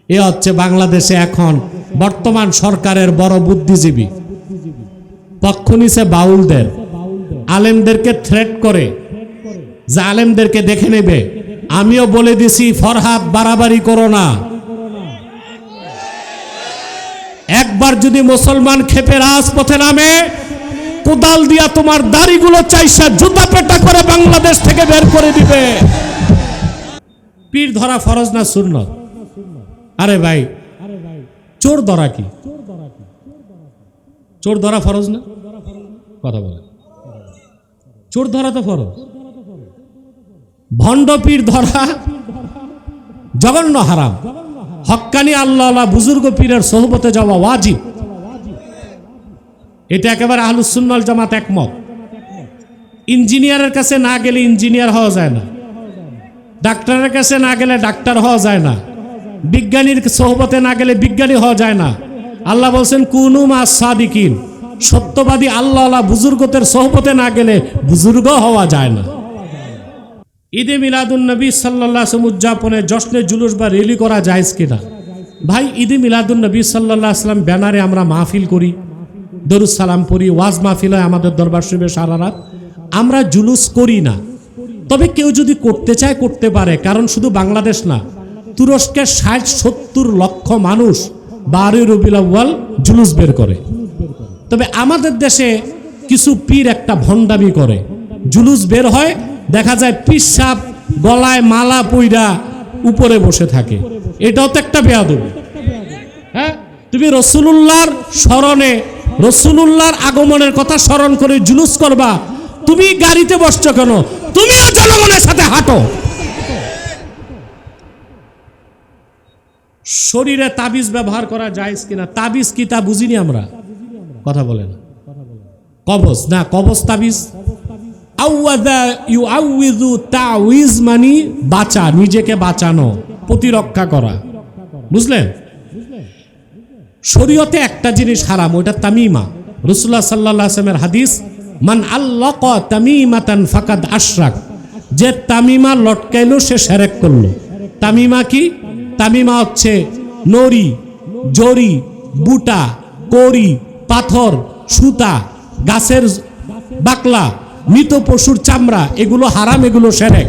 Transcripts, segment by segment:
এ হচ্ছে বাংলাদেশে এখন বর্তমান সরকারের বড় বুদ্ধিজীবী। পক্ষ নিছে বাউলদের, আলেমদেরকে থ্রেট করে যে আলেমদেরকে দেখে নেবে। আমিও বলে দিছি, ফরহাদ বাড়াবাড়ি করো না। একবার যদি মুসলমান ক্ষেপে রাজপথে নামে, কোদাল দিয়া তোমার দাড়িগুলো চাইসা জুতা পেটা করে বাংলাদেশ থেকে বের করে দিবে। পীর ধরা ফরজ না সুন্নত? আরে ভাই, চোর ধরা কি? চোর ধরা ফরজ না? কথা বলে, চোর ধরা তো ফরজ। ভণ্ড পীর ধরা জঘন্য হারাম। হক্কানি আল্লাহ বুজুর্গ পীরের সোহবতে যাওয়া ওয়াজিব। এটা একেবারে আহলুস সুন্নাহ ওয়াল জামাত একমত। ইঞ্জিনিয়ারের কাছে না গেলে ইঞ্জিনিয়ার হওয়া যায় না, ডাক্তারের কাছে না গেলে ডাক্তার হওয়া যায় না, বিজ্ঞানীর সোহবতে না গেলে বিজ্ঞানী হওয়া যায় না। আল্লাহ বলছেন কুনু মাস সাদিকিন, সত্যবাদী আল্লাহ বুজুর্গদের সোহবতে না গেলে বুজুর্গ হওয়া যায় না। ঈদে মিলাদুন নবী সাল্লাল্লাহু আলাইহি ওয়াসাল্লাম উদযাপনে জশ্নে জুলুস বা র্যালি করা জায়েজ কিনা? ভাই, ঈদে মিলাদুন নবী সাল্লাল্লাহু আলাইহি ওয়াসাল্লাম ব্যানারে আমরা মাহফিল করি, দরুদ সালাম পড়ি, ওয়াজ মাহফিল হয় আমাদের দরবার শরীফে সারা রাত। আমরা জুলুস করি না। তবে কেউ যদি করতে চায় করতে পারে, কারণ শুধু বাংলাদেশ না, তুরস্কের 60-70 লক্ষ মানুষ 12 রবিউল আউয়াল জুলুস বের করে। তবে আমাদের দেশে কিছু পীর একটা ভণ্ডামি করে, জুলুস বের হয়, দেখা যায় পীর সাহেব গলায় মালা পইরা উপরে বসে থাকে। এটাও তো একটা বেয়াদবি। হ্যাঁ, তুমি রাসূলুল্লাহর স্মরণে, রাসূলুল্লাহর আগমনের কথা স্মরণ করে জুলুস করবা, তুমি গাড়িতে বসছো কেন? তুমিও জনগণের সাথে হাঁটো। শরীরে তাবিজ ব্যবহার করা জায়েজ কিনা? তাবিজ কি তা বুঝিনি আমরা। কথা বলেন। কবজ না, কবজ তাবিজ। আউয়াদা ইউআউযু তাউইজ মানে বাঁচা, নিজেকে বাঁচানো, প্রতিরক্ষা করা। বুঝলেন? শরীয়তে একটা জিনিস হারাম, ওটা তামিমা। রাসূলুল্লাহ সাল্লাল্লাহু আলাইহি ওয়াসাল্লামের হাদিস, মান আল্লাকা তামিমাতান ফাকাদ আশরাক, যে তামিমা লটকাইলো সে শিরক করলো। তামিমা কি? তামিমা হচ্ছে নড়ি, জড়ি, বুটা, কড়ি, পাথর, সুতা, গাছের বাকলা, মৃত পশুর চামড়া, এগুলো হারাম, এগুলো শিরক।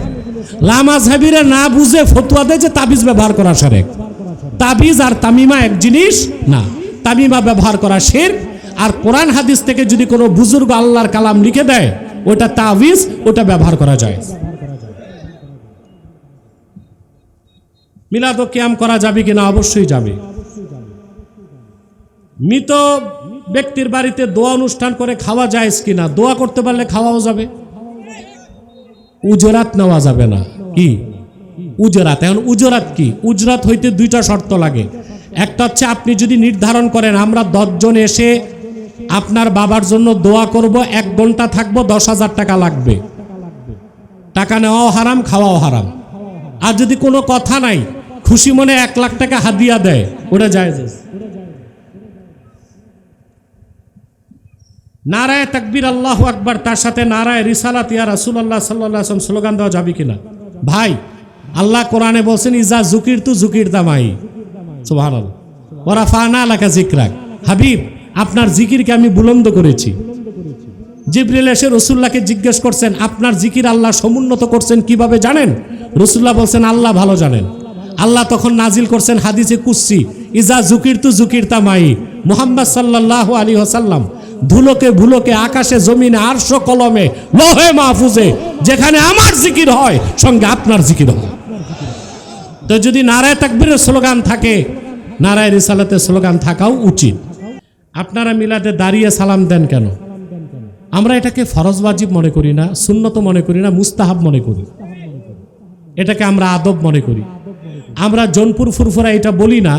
লামাযহাবীরা না বুঝে ফতোয়া দেয় যে তাবিজ ব্যবহার করা শিরক। তাবিজ আর তামিমা এক জিনিস না। তামিমা ব্যবহার করা শিরক, আর কোরআন হাদিস থেকে যদি কোনো বুজুর্গ আল্লাহর কালাম লিখে দেয় ওটা তাবিজ, ওটা ব্যবহার করা যায়। মিলাদ ও কিয়াম করা যাবে কিনা? অবশ্যই যাবে। মৃত ব্যক্তির বাড়িতে দোয়া অনুষ্ঠান করে খাওয়া যায় কিনা? দোয়া করতে পারলে খাওয়াও যাবে। উজরাত নেওয়া যাবে না। কি উজরাত? এখন উজরাত কি? উজরাত হইতে দুইটা শর্ত লাগে। একটা হচ্ছে আপনি যদি নির্ধারণ করেন আমরা 10 জন এসে আপনার বাবার জন্য দোয়া করব, 1 ঘন্টা থাকবো, 10,000 টাকা লাগবে। টাকা নেওয়াও হারাম, খাওয়াও হারাম। আর যদি কোনো কথা নাই, খুশি মনে 1 লাখ টাকা হাদিয়া দেয়, ওটা জায়েজ। নারায়ে তাকবীর আল্লাহু আকবার, তার সাথে নারায়ে রিসালাত ইয়া রাসূলুল্লাহ সাল্লাল্লাহু আলাইহি ওয়াসাল্লাম স্লোগান দেওয়া যাবে কিনা? ভাই, আল্লাহ কোরআনে বলছেন ইজা যুকিরতু যুকিরতা মাই, সুবহানাল্লাহ, ওয়া রাফা'না লাকা যিকরাক। হাবিব, আপনার জিকিরকে আমি বুলন্দ করেছি। জিবরিল এসে রাসূলুল্লাহকে জিজ্ঞেস করছেন আপনার জিকির আল্লাহ সমুন্নত করছেন কিভাবে জানেন? রাসূলুল্লাহ বলছেন আল্লাহ ভালো জানেন। আল্লাহ তখন নাজিল করছেন হাদিসে কুদসি, ইজা যুকিরতু যুকিরতা মাই। মুহাম্মদ সাল্লাল্লাহু আলাইহি ওয়াসাল্লাম ধুলোকে ভুলোকে, আকাশে জমিনে, আরশ কলমে, লৌহে মাহফুজে যেখানে আমার জিকির হয় সঙ্গে আপনার জিকির হয়। তো যদি নারায়ে তাকবীরের স্লোগান থাকে, নারায়ে রিসালাতের স্লোগান থাকাও উচিত। আপনারা মিলাদে দাঁড়িয়ে সালাম দেন কেন? আমরা এটাকে ফরজ ওয়াজিব মনে করি না, সুন্নত মনে করি না, মুস্তাহাব মনে করি। এটাকে আমরা আদব মনে করি। আমরা জনপুর ফুরফুরা এটা বলি না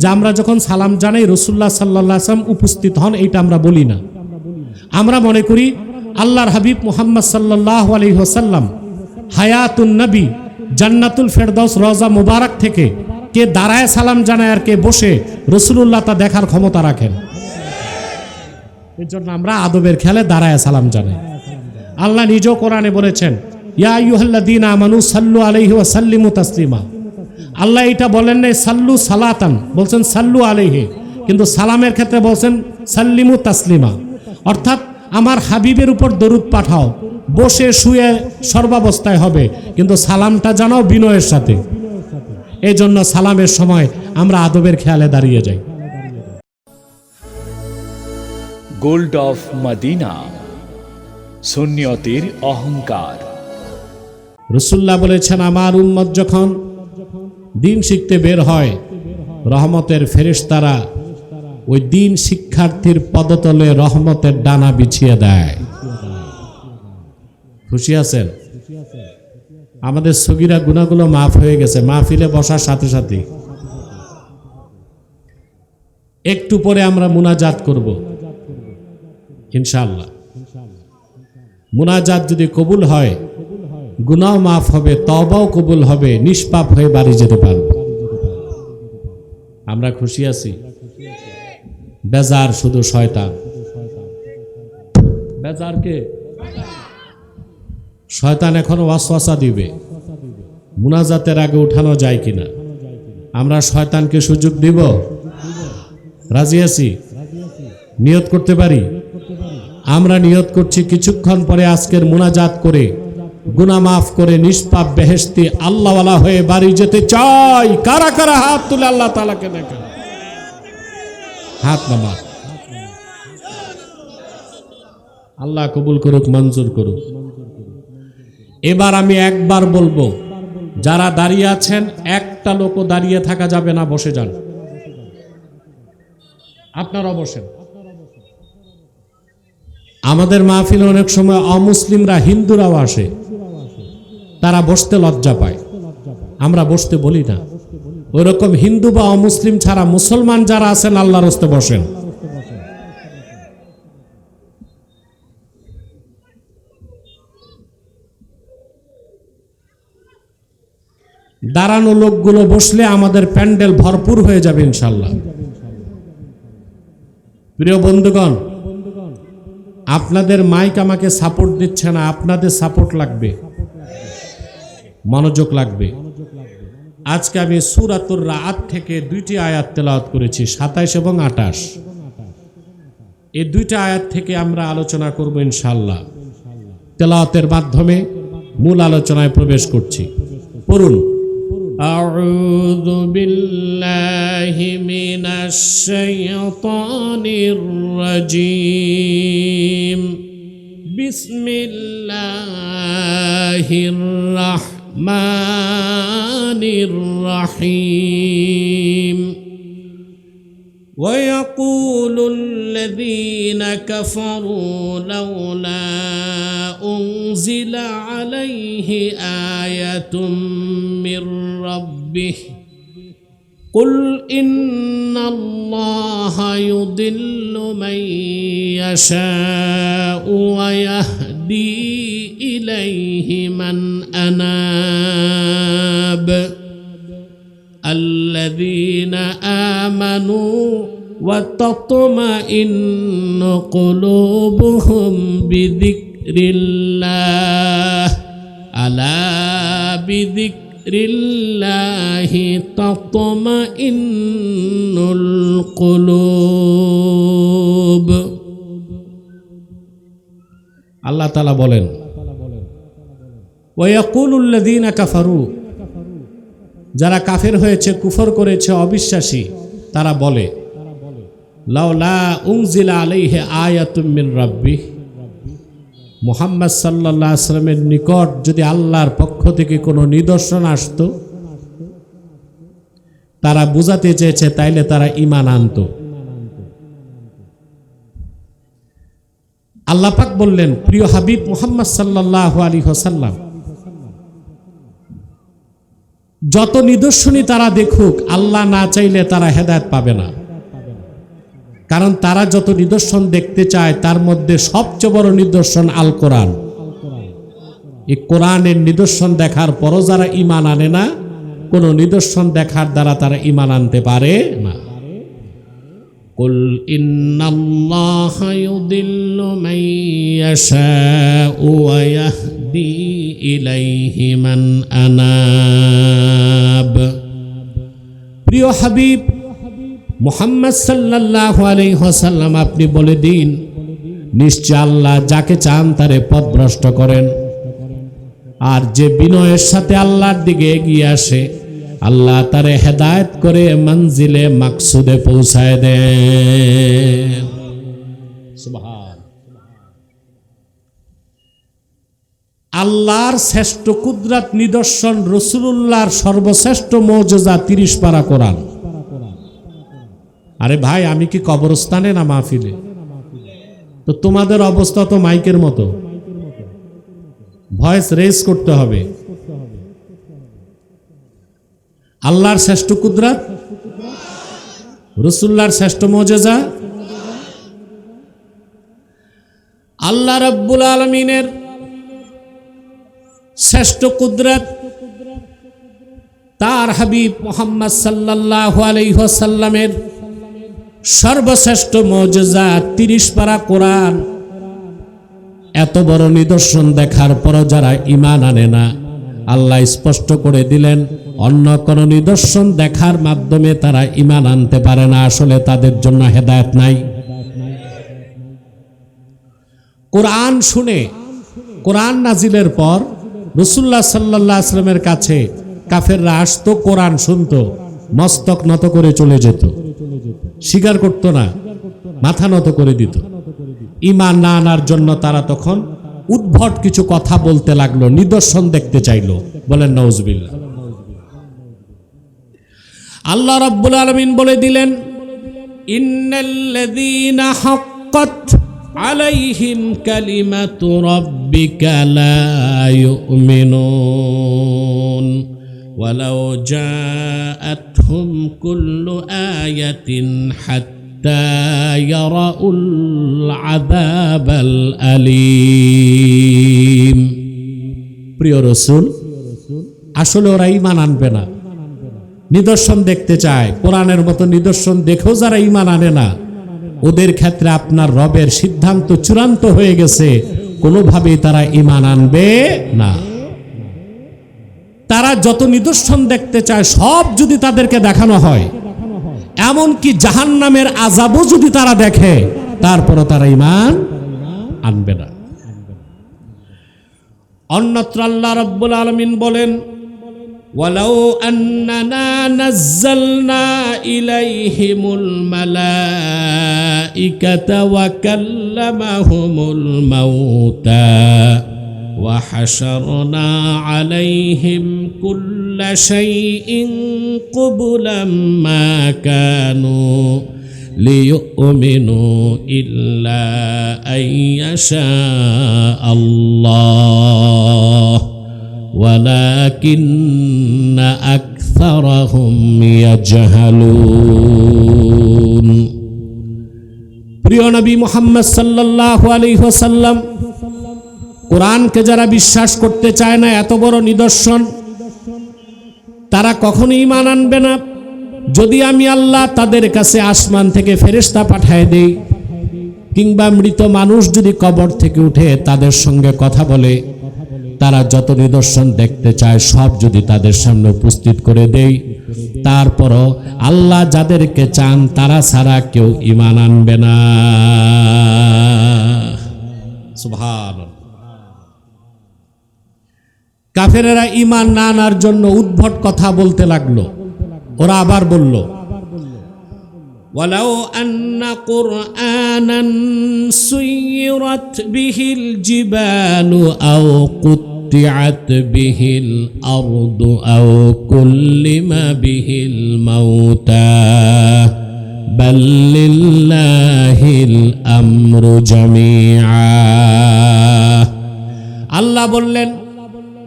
যে আমরা যখন সালাম জানাই রাসূলুল্লাহ সাল্লাল্লাহু আলাইহি ওয়াসাল্লাম উপস্থিত হন, এটা আমরা বলি না। আমরা মনে করি আল্লাহর হাবিব মুহাম্মদ সাল্লাল্লাহু আলাইহি ওয়াসাল্লাম হায়াতুন নবী, জান্নাতুল ফেরদাউস রওজা মুবারক থেকে কে দাঁড়ায় সালাম জানায় আর কে বসে, রাসূলুল্লাহ তা দেখার ক্ষমতা রাখেন। এর জন্য আমরা আদবের খেয়ালে দাঁড়ায় সালাম জানাই। আল্লাহ নিজেও কোরআনে বলেছেন ইয়া আইয়ুহাল্লাযীনা আমানু সাল্লু আলাইহি ওয়া সাল্লিমু তাসলিমা। আল্লাহ এটা বলেন নাই সাল্লু সালাতান, বলছেন সাল্লু আলাইহি, কিন্তু সালামের ক্ষেত্রে বলছেন সাল্লিমু তাসলিমা, অর্থাৎ আমার হাবিবের উপর দরুদ পাঠাও, বসে শুয়ে সর্বাবস্থায় হবে, কিন্তু সালামটা জানাও বিনয়ের সাথে। এই জন্য সালামের সময় আমরা আদবের খেয়ালে দাঁড়িয়ে যাই। গোল্ড অফ মদিনা, সুন্নিয়তের অহংকার। রাসূলুল্লাহ বলেছেন, আমার উম্মত যখন দিন শিখতে বের হয়, রহমতের ফেরেশতারা ওই দিন শিক্ষার্থীর পদতলে রহমতের ডানা বিছিয়ে দেয়। খুশি আছেন? আমাদের সগীরা গুনাহগুলো মাফ হয়ে গেছে মাহফিলে বসার সাথে সাথে। একটু পরে আমরা মুনাজাত করব ইনশাআল্লাহ। মুনাজাত যদি কবুল হয়, গুনাহ মাফ হবে, তওবাও কবুল হবে, নিষ্পাপ হয়ে বাড়ি যেতে পারব। আমরা খুশি আছি? বেজার শুধু শয়তান। বেজারকে শয়তান এখনো ওয়াসওয়াসা দিবে মুনাজাতের আগে উঠানো যায় কিনা। আমরা শয়তানকে সুযোগ দিব? রাজি আছি? নিয়ত করতে পারি? আমরা নিয়ত করছি কিছুক্ষণ পরে আজকের মুনাজাত করে গুনাহ মাফ করে নিষ্পাপ বেহেশতি আল্লাহওয়ালা হয়ে বাড়ি যেতে চাই। কারা কারা হাত তুলে আল্লাহ তাআলাকে দেখেন? হাত নামা। আল্লাহ কবুল করুক, মঞ্জুর করুক। এবার আমি একবার বলবো, যারা দাঁড়িয়ে আছেন একটা লোকও দাঁড়িয়ে থাকা যাবে না, বসে যান। আপনারা বসেন। আমাদের মাহফিলে অনেক সময় অমুসলিমরা, হিন্দুরাও আসে, তারা বসতে লজ্জা পায়, আমরা বসতে বলি না। ওইরকম হিন্দু বা অমুসলিম ছাড়া মুসলমান যারা আছেন আল্লাহর রাস্তে বসেন। দাঁড়ানো লোকগুলো বসলে আমাদের প্যান্ডেল ভরপুর হয়ে যাবে ইনশাআল্লাহ। প্রিয় বন্ধুগণ, আপনাদের মাইক আমাকে সাপোর্ট দিচ্ছে না, আপনাদের সাপোর্ট লাগবে, মনোযোগ লাগবে। আজকে আমি সূরাতুর রাআদ থেকে দুইটি আয়াত তেলাওয়াত করেছি, 27 এবং 28। এই দুইটা আয়াত থেকে আমরা আলোচনা করব ইনশাআল্লাহ। তেলাওয়াতের মাধ্যমে মূল আলোচনায় প্রবেশ করছি। পড়ুন। আউযু বিল্লাহি মিনাশ শাইতানির রাজীম। বিসমিল্লাহির রাহমানির রাহিম। ويقول الذين كفروا لولا أنزل عليه آية من ربه قل إن الله يضل من يشاء ويهدي إليه من أناب الذين آمنوا وتطمئن قلوبهم بذكر الله ألا بذكر الله تطمئن القلوب। আল্লাহ তাআলা বলেন, ويقول الذين كفروا, যারা কাফের হয়েছে, কুফর করেছে, অবিশ্বাসী, তারা বলে, লাউলা উনজিলা আলাইহি আয়াতুম মিন রাব্বিহ, মুহাম্মদ সাল্লাল্লাহু আলাইহি ওয়াসাল্লামের নিকট যদি আল্লাহর পক্ষ থেকে কোনো নিদর্শন আসতো। তারা বুঝাতে চেয়েছে তাইলে তারা ঈমান আনতো। আল্লাহ পাক বললেন, প্রিয় হাবিব মুহাম্মদ সাল্লাল্লাহু আলাইহি ওয়াসাল্লাম, যত নিদর্শনই তারা দেখুক, আল্লাহ না চাইলে তারা হেদায়েত পাবে না। কারণ তারা যত নিদর্শন দেখতে চায় তার মধ্যে সবচেয়ে বড় নিদর্শন আল কোরআন। এই কোরআনের নিদর্শন দেখার পরও যারা ঈমান আনে না, কোন নিদর্শন দেখার দ্বারা তারা ঈমান আনতে পারে না। কুল ইন্নাল্লাহা ইউদিল্লু মান ইয়াশাউ ওয়া ইয়াহদি ইলাইহি মান আনাব। প্রিয় হাবিব মুহাম্মদ সাল্লাল্লাহু আলাইহি ওয়াসাল্লাম, আপনি বলে দিন, নিশ্চয় আল্লাহ যাকে চান তারে পথভ্রষ্ট করেন, আর যে বিনয়ের সাথে আল্লাহর দিকে এগিয়ে আসে আল্লাহ তারে হেদায়েত করে মঞ্জিলে মাকসুদে পৌঁছায় দেন। সুবহান। আল্লাহর শ্রেষ্ঠ কুদরত নিদর্শন, রাসূলুল্লাহর সর্বশ্রেষ্ঠ মুজিজা 30 পারা কোরআন। আরে ভাই, আমি কি কবরস্থানে না মাহফিলে? তো তোমাদের অবস্থা তো মাইকের মতো, ভয়েস রেজ করতে হবে। আল্লাহর শ্রেষ্ঠ কুদরত, রাসূলুল্লাহর শ্রেষ্ঠ মুজিজা, আল্লাহ রাব্বুল আলামিনের শ্রেষ্ঠ কুদরত, তার হাবিব মুহাম্মদ সাল্লাল্লাহু আলাইহি ওয়াসাল্লামের সর্বশ্রেষ্ঠ মুজিজা 30 পারা কোরআন। এত বড় নিদর্শন দেখার পরও যারা ঈমান আনে না, আল্লাহ স্পষ্ট করে দিলেন অন্য কোন নিদর্শন দেখার মাধ্যমে তারা ঈমান আনতে পারে না, আসলে তাদের জন্য হেদায়েত নাই। কোরআন শুনে, কোরআন নাজিলের পর রাসূলুল্লাহ সাল্লাল্লাহু আলাইহি ওয়াসাল্লামের কাছে কাফেররা আসতো, কোরআন শুনতো, মস্তক নত করে চলে যেত, স্বীকার করত না, মাথা নত করে দিত। ঈমান না আনার জন্য তারা তখন উদ্ভট কিছু কথা বলতে লাগলো, নিদর্শন দেখতে চাইলো। বলেন নাউজুবিল্লাহ। আল্লাহ রাব্বুল আলামিন বলে দিলেন, ইন্নাল্লাযীনা হাক্কাত আলাইহিম কালিমাতু রাব্বিকা লা ইউমিনুন ওয়ালাউ জাআতহুম কুল্লু আয়াতিন হাত্তা ইয়ারাউল আযাবাল আলীম। প্রিয় রাসূল, আসলে ওরা ঈমান আনবে না, নিদর্শন দেখতে চায়। কোরআনের মতো নিদর্শন দেখেও যারা ঈমান আনে না, ওদের ক্ষেত্রে আপনার রবের সিদ্ধান্ত চূড়ান্ত হয়ে গেছে, কোনোভাবেই তারা ঈমান আনবে না। তারা যত নিদর্শন দেখতে চায় সব যদি তাদেরকে দেখানো হয়, এমনকি জাহান্নামের আযাবও যদি তারা দেখে, তারপরও তারা ঈমান আনবে না। অন্যত্র আল্লাহ রাব্বুল আলামিন বলেন, ওয়ালাউ আন্নানা নাযালনা ইলাইহিমুল মালাইকাতা ওয়া কাল্লামাহুমুল মাউতা ওয়া হাশারনা আলাইহিম কুল্লা শাইইন কুবুলাম মা কানু লিয়ুমিনু ইল্লা আইয়াশা আল্লাহ ওয়ালাকিন্না আকসারাহুম ইয়াজহালুন। প্রিয় নবী মুহাম্মদ সাল্লাল্লাহু আলাইহি ওয়াসাল্লাম, কোরআনকে যারা বিশ্বাস করতে চায় না, এত বড় নিদর্শন, তারা কখনো ঈমান আনবে না। যদি আমি আল্লাহ তাদের কাছে আসমান থেকে ফেরেশতা পাঠায় দেই, কিংবা মৃত মানুষ যদি কবর থেকে উঠে তাদের সঙ্গে কথা বলে, তারা যত নিদর্শন দেখতে চায় সব যদি তাদের সামনে উপস্থিত করে দেই, তারপরও আল্লাহ যাদেরকে চান তারা ছাড়া কেউ ঈমান আনবে না। সুবহানাল্লাহ। কাফেরেরা ঈমান না আনার জন্য উদ্ভট কথা বলতে লাগলো। ওরা আবার বলল, ওয়ালাউ আন্না কুরআনান সুয়িরাত বিহিল জিবালু আও কুত্তিআত বিহিল আরদু আও কুল্লিমা বিহিল মাউতা বাল লিল্লাহিল আমরু জামিআ। আল্লাহ বললেন,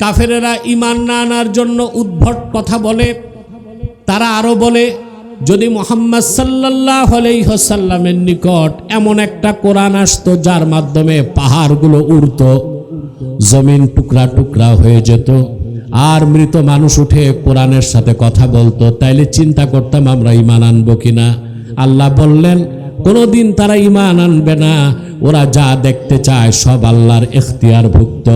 কাফেরেরা ঈমান না আনার জন্য উদ্ভট কথা বলে। তারা আরো বলে, যদি মুহাম্মদ সাল্লাল্লাহু আলাইহি ওয়াসাল্লামের নিকট এমন একটা কোরআন আসতো যার মাধ্যমে পাহাড়গুলো উড়তো, জমিন টুকরা টুকরা হয়ে যেত, আর মৃত মানুষ উঠে কোরআনের সাথে কথা বলতো, তাইলে চিন্তা করতাম আমরা ঈমান আনবো কিনা। আল্লাহ বললেন, কোনোদিন তারা ঈমান আনবে না। ওরা যা দেখতে চায় সব আল্লাহর ইখতিয়ারভুক্ত।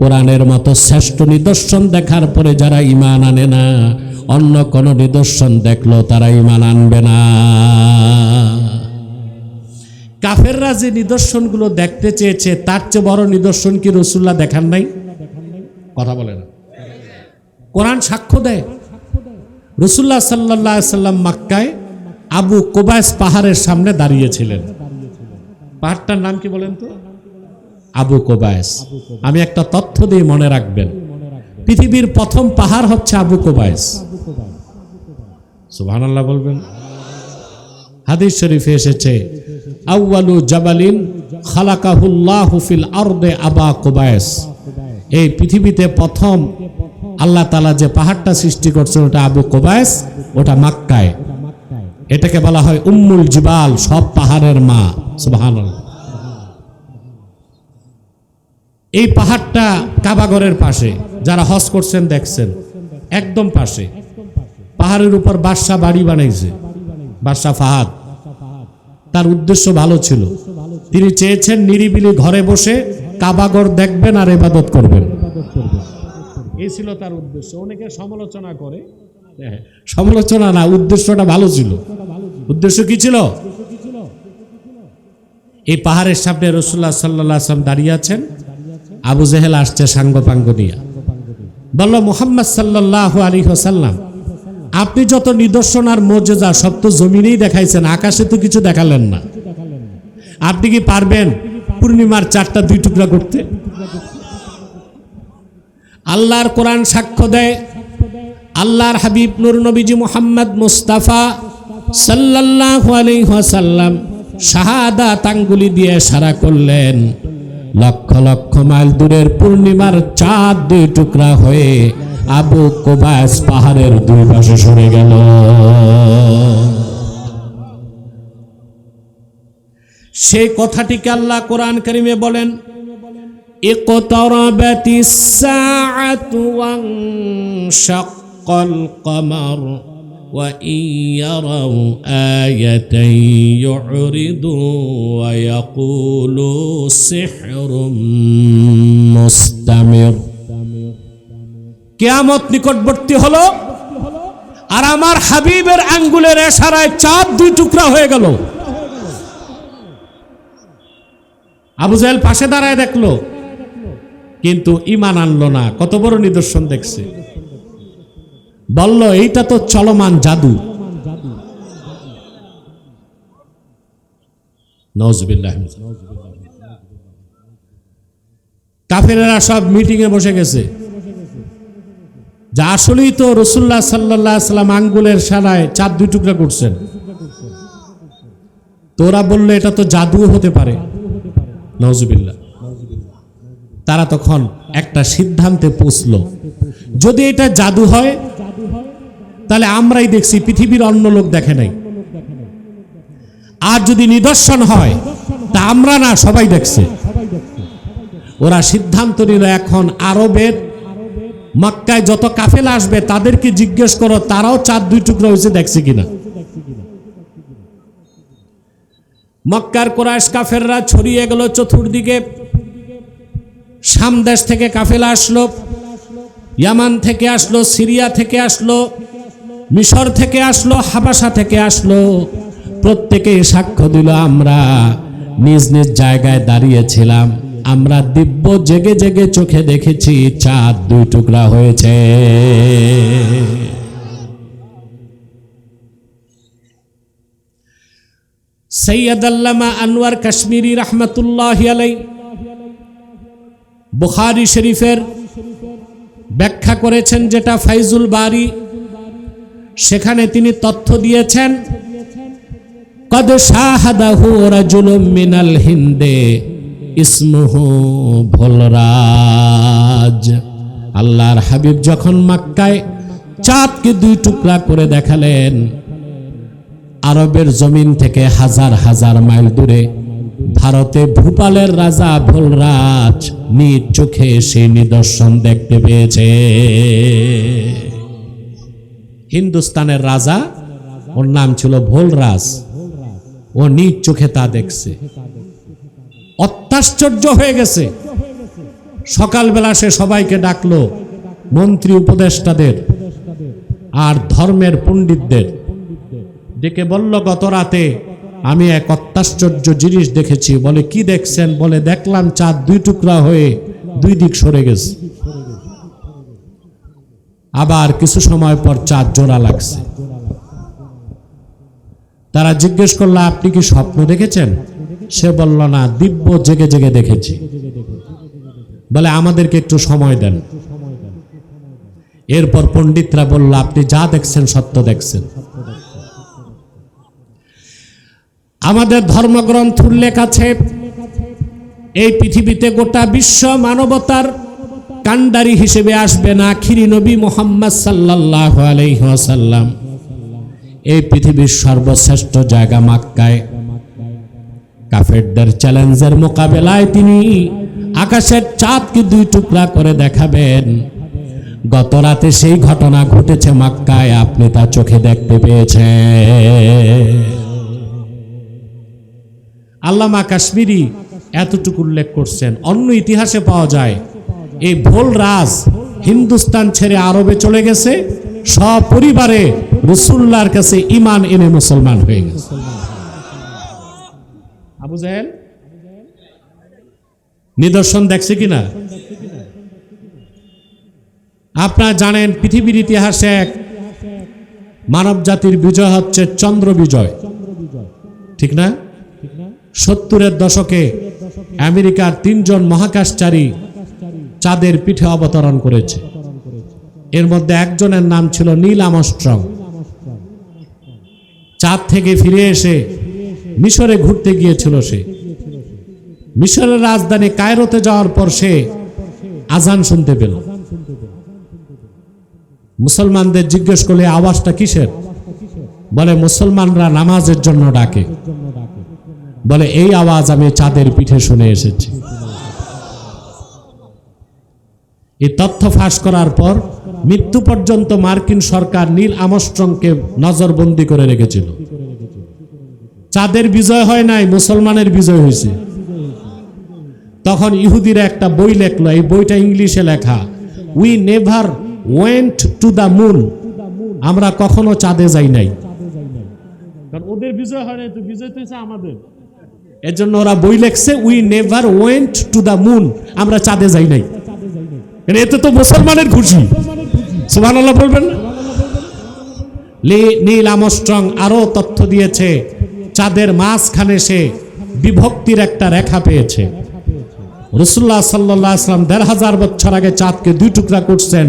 কোরআনের মতো শ্রেষ্ঠ নিদর্শন দেখার পরে যারা ঈমান আনে না, অন্য কোন নিদর্শন দেখলো তারা ঈমান আনবে না। কাফেররা যে নিদর্শনগুলো দেখতে চেয়েছে তার চেয়ে বড় নিদর্শন কি রাসূলুল্লাহ দেখান নাই? কথা বলে না। কোরআন সাক্ষ্য দেয় রাসূলুল্লাহ সাল্লাল্লাহু আলাইহি সাল্লাম মক্কায় আবু কুবাইস পাহাড়ের সামনে দাঁড়িয়েছিলেন। পাহাড়টার নাম কি বলেন তো? আবু কুবাইস। আমি একটা তথ্য দিয়ে মনে রাখবেন, পৃথিবীর প্রথম পাহাড় হচ্ছে আবু কুবাইস। সুবহানাল্লাহ বলবেন। হাদিস শরীফে এসেছে আউয়ালু জাবালিন খালাকাহুল্লাহু ফিল আরদে আবা কুবাইস। এই পৃথিবীতে প্রথম আল্লাহ তাআলা যে পাহাড়টা সৃষ্টি করছেন ওটা আবু কুবাইস, ওটা মক্কায়। এটাকে বলা হয় উম্মুল জিবাল, সব পাহাড়ের মা। সুবহানাল্লাহ। এই পাহাড়টা কাবাগরের পাশে, যারা হজ করছেন দেখছেন, একদম পাশে। পাহাড়ের উপর বাদশা বাড়ি বানাইছে, বাদশা ফাহাদ। তার উদ্দেশ্য ভালো ছিল, তিনি চেয়েছেন নিরিবিলি ঘরে বসে কাবাগর দেখবেন আর ইবাদত করবেন। এই ছিল তার উদ্দেশ্য। অনেকে সমালোচনা করে, সমালোচনা না, উদ্দেশ্যটা ভালো ছিল। উদ্দেশ্য কি ছিল? এই পাহাড়ের সামনে রাসূলুল্লাহ সাল্লাল্লাহু আলাইহি ওয়াসাল্লাম দাঁড়িয়ে আছেন। আবু জেহেল আসছে সাঙ্গপাঙ্গ নিয়ে, বলল মুহাম্মদ সাল্লাল্লাহু আলাইহি ওয়াসাল্লাম, আপনি যত নিদর্শন আর মুজিজা সব তো জমিনেই দেখাইছেন, আকাশে তো কিছু দেখালেন না। আপনি কি পারবেন পূর্ণিমার চাঁদটা দুই টুকরা করতে? আল্লাহর কোরআন সাক্ষ্য দেয়, আল্লাহর হাবিব নূর নবীজি মুহাম্মদ মুস্তাফা সাল্লাল্লাহু আলাইহি ওয়াসাল্লাম শাহাদাত আঙ্গুলি দিয়ে ইশারা করলেন, লক্ষ লক্ষ মাইল দূরের পূর্ণিমার চাঁদ দুই টুকরা হয়ে আবু কুবাইস পাহাড়ের দুই পাশে সরে গেল। সেই কথাটিকে আল্লাহ কোরআন কারীমে বলেন, ইকতারাবাতিস সাআতু ওয়ানশাক্কাল কমার ওয়া ইয়ারাউ আয়াতান ইউরিদু ওয়া ইয়াকুলু সিহরুম মুস্তামির। কিয়ামত নিকটবর্তী হলো আর আমার হাবিবের আঙ্গুলের ইশারায় চাঁদ দুই টুকরা হয়ে গেল। আবু জাহেল পাশে দাঁড়ায় দেখলো, কিন্তু ঈমান আনলো না। কত বড় নিদর্শন দেখছে, বলল এইটা তো চলমান জাদু। নাউজুবিল্লাহ। কাফেরেরা সব মিটিং এ বসে গেছে, যা আসলেই তো রাসূলুল্লাহ সাল্লাল্লাহু আলাইহি ওয়াসাল্লাম আঙ্গুলের ইশারায় চাঁদ দুই টুকরা করছেন। তোরা বললে এটা তো জাদুও হতে পারে। নাউজুবিল্লাহ। তারা তখন একটা সিদ্ধান্তে পৌঁছলো, যদি এটা জাদু হয় তাহলে আমরাই দেখছি, পৃথিবীর অন্য লোক দেখে নাই। আর যদি নিদর্শন হয় তা আমরা না, সবাই দেখছে। ওরা সিদ্ধান্ত নিল, এখন আরবের মক্কায় যত কাফেলা আসবে তাদেরকে জিজ্ঞেস করো তারাও চাঁদ দুই টুকরা হয়েছে দেখছে কিনা। মক্কার কুরাইশ কাফেররা ছড়িয়ে গেল চতুর্দিকে। শাম দেশ থেকে কাফেলা আসলো, ইয়ামান থেকে আসলো, সিরিয়া থেকে আসলো, মিশর থেকে আসলো, হাবাসা থেকে আসলো। প্রত্যেকে সাক্ষ্য দিল, আমরা নিজ নিজ জায়গায় দাঁড়িয়েছিলাম, আমরা দিব্য জেগে জেগে চোখে দেখেছি চাঁদ দুই টুকরা হয়েছে। সৈয়দ আল্লামা আনোয়ার কাশ্মীরি রহমতুল্লাহি আলাইহি বুখারী শরীফের ব্যাখ্যা করেছেন, যেটা ফাইজুল বারী, সেখানে তিনি তথ্য দিয়েছেন, কদ শাহাদাহু রাজুলুম মিনাল হিন্দে ইসমুহু ভোলরাজ। আল্লাহর হাবিব যখন মক্কায় চাঁদকে দুই টুকরা করে দেখালেন, আরবের জমিন থেকে হাজার হাজার মাইল দূরে ভারতে ভূপালের রাজা ভোলরাজ নিজ চোখে সেই নিদর্শন দেখতে পেয়েছে। হিন্দুস্তানের রাজা, ওর নাম ছিল ভোলরাজ, ও নিজ চোখে তা দেখছে। অত্যাশ্চর্য হয়ে গেছে। সকালবেলা সে সবাইকে ডাকলো, মন্ত্রী উপদেষ্টাদের, আর ধর্মের পণ্ডিতদের ডেকে বলল, গত রাতে আমি এক অত্যাশ্চর্য জিনিস দেখেছি। বলে, কি দেখছেন? বলে, দেখলাম চাঁদ দুই টুকরা হয়ে দুই দিক সরে গেছে, আবার কিছু সময় পর চাঁদ জোড়া লাগছে। তারা জিজ্ঞেস করলো, আপনি কি স্বপ্ন দেখেছেন? সে বলল, না, দিব্য জেগে জেগে দেখেছি। বলে, আমাদেরকে একটু সময় দেন। এরপর পণ্ডিতরা বলল, আপনি যা দেখছেন সত্য দেখছেন। আমাদের ধর্মগ্রন্থ উল্লেখ আছে, এই পৃথিবীতে গোটা বিশ্ব মানবতার কাণ্ডারি হিসেবে আসবেন আখিরি নবী মুহাম্মদ সাল্লাল্লাহু আলাইহি ওয়াসাল্লাম। এই পৃথিবীর সর্বশ্রেষ্ঠ জায়গা মক্কায় কাফেরদের চ্যালেঞ্জের মোকাবেলায় তিনি আকাশের চাঁদকে দুই টুকরা করে দেখাবেন। গত রাতে সেই ঘটনা ঘটেছে মক্কায়, আপনি তা চোখে দেখতে পেয়েছেন। আল্লামা কাশ্মীরি এতটুকু উল্লেখ করছেন। অন্য ইতিহাসে পাওয়া যায় এই ভোল রাজ হিন্দুস্তান ছেড়ে আরবে চলে গেছে, সপরিবারে রাসূলুল্লাহর কাছে ঈমান এনে মুসলমান হয়ে গেছে। আবু জাহেল নিদর্শন দেখছে কিনা? আপনারা জানেন, পৃথিবীর ইতিহাসে এক মানব জাতির বিজয় হচ্ছে চন্দ্র বিজয়, ঠিক না? 70-এর দশকে আমেরিকার 3 জন মহাকাশচারী চাঁদের পিঠে অবতরণ করেছে। এর মধ্যে একজনের নাম ছিল নীল আর্মস্ট্রং। চাঁদ থেকে ফিরে এসে মিশরে ঘুরতে গিয়েছিল সে। মিশরের রাজধানী কায়রোতে যাওয়ার পর সে আজান শুনতে পেল। মুসলমানদের জিজ্ঞেস করলে, আওয়াজটা কিসের? বলে, মুসলমানরা নামাজের জন্য ডাকে। বলে, এই আওয়াজ আমি চাঁদের পিঠে শুনে এসেছি। এই তথ্য ফাঁস করার পর মৃত্যু পর্যন্ত মার্কিন সরকার নীল আর্মস্ট্রংকে নজরবন্দি করে রেখেছিল। চাঁদের বিজয় হয় নাই, মুসলমানের বিজয় হয়েছে। তখন ইহুদিরা একটা বই লেখলো, এই বইটা ইংলিশে লেখা, we never went to the moon. আমরা কখনো চাঁদে যাই নাই। কারণ ওদের বিজয় হয় নাই, তো বিজয় তো হয়েছে আমাদের। এর জন্য ওরা বই লেখছে, we never went to the moon, আমরা চাঁদে যাই নাই। এতে তো মুসলমানের খুশি, সুবহানাল্লাহ বলবেন না? নীল আর্মস্ট্রং আরো তথ্য দিয়েছে, চাঁদের মাঝখানে সে বিভক্তির একটা রেখা পেয়েছে। রাসূলুল্লাহ সাল্লাল্লাহু আলাইহি ওয়াসাল্লাম ১৫০০ বছর আগে চাঁদকে দুই টুকরা করছেন,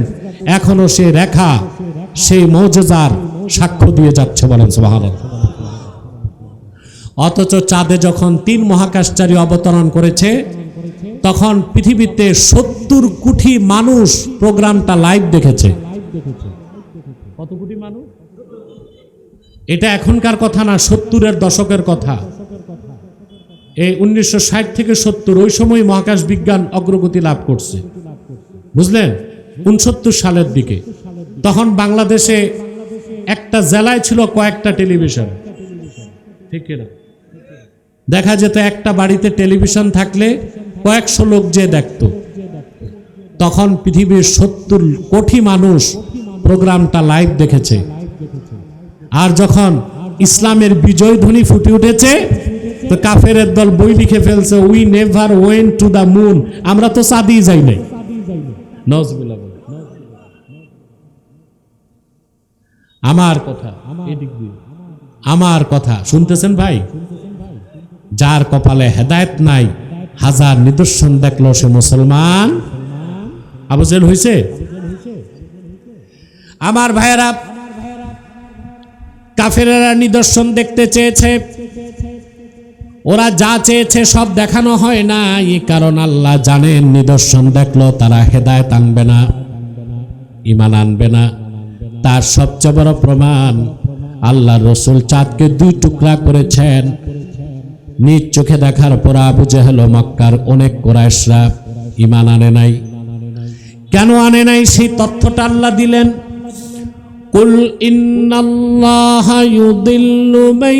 এখনো সেই রেখা সেই মুজিজার সাক্ষ্য দিয়ে যাচ্ছে, বলেন সুবহানাল্লাহ। অথচ চাঁদে যখন 3 মহাকাশচারী অবতরণ করেছে, তখন পৃথিবীতে 70 কোটি মানুষ প্রোগ্রামটা লাইভ দেখেছে। কত কোটি মানুষ? এটা এখনকার কথা না, 70-এর দশকের কথা। এই 1960 থেকে 70, ওই সময় মহাকাশ বিজ্ঞান অগ্রগতি লাভ করছে, বুঝলেন? 69 সালের দিকে তখন বাংলাদেশে একটা জেলায় ছিল কয়েকটা টেলিভিশন, ঠিক কিনা? দেখা যেত একটা বাড়িতে টেলিভিশন থাকলে কয়েকশো লোক যে দেখত। তখন পৃথিবীর 70 কোটি মানুষ প্রোগ্রামটা লাইভ দেখেছে। আর যখন ইসলামের বিজয় ধ্বনি ফুটে উঠেছে, তো কাফেরের দল বই লিখে ফেলছে, we never went to the moon, আমরা তো চাঁদেই যাই নাই। নাউজুবিল্লাহ। আমার কথা, আমার কথা শুনতেছেন ভাই? যার কপালে হেদায়েত নাই, হাজার নিদর্শন দেখলো সে মুসলমান আবু জেহেল হইছে? আমার ভাইয়েরা, কাফেরেরা নিদর্শন দেখতে চেয়েছে, ওরা যা চেয়েছে সব দেখানো হয় না, এই কারণ আল্লাহ জানেন নিদর্শন দেখলো তারা হেদায়েত আনবে না, ঈমান আনবে না। তার সবচেয়ে বড় প্রমাণ, আল্লাহর রাসূল চাঁদকে 2 টুকরা করেছেন। নিজ চোখে দেখার পর আবু জেহেল ও মক্কার অনেক কুরাইশরা ঈমান আনে নাই। কেন আনে নাই সেই তথ্যটা আল্লাহ দিলেন। কুল ইন্নাল্লাহা ইউদিল্লু মান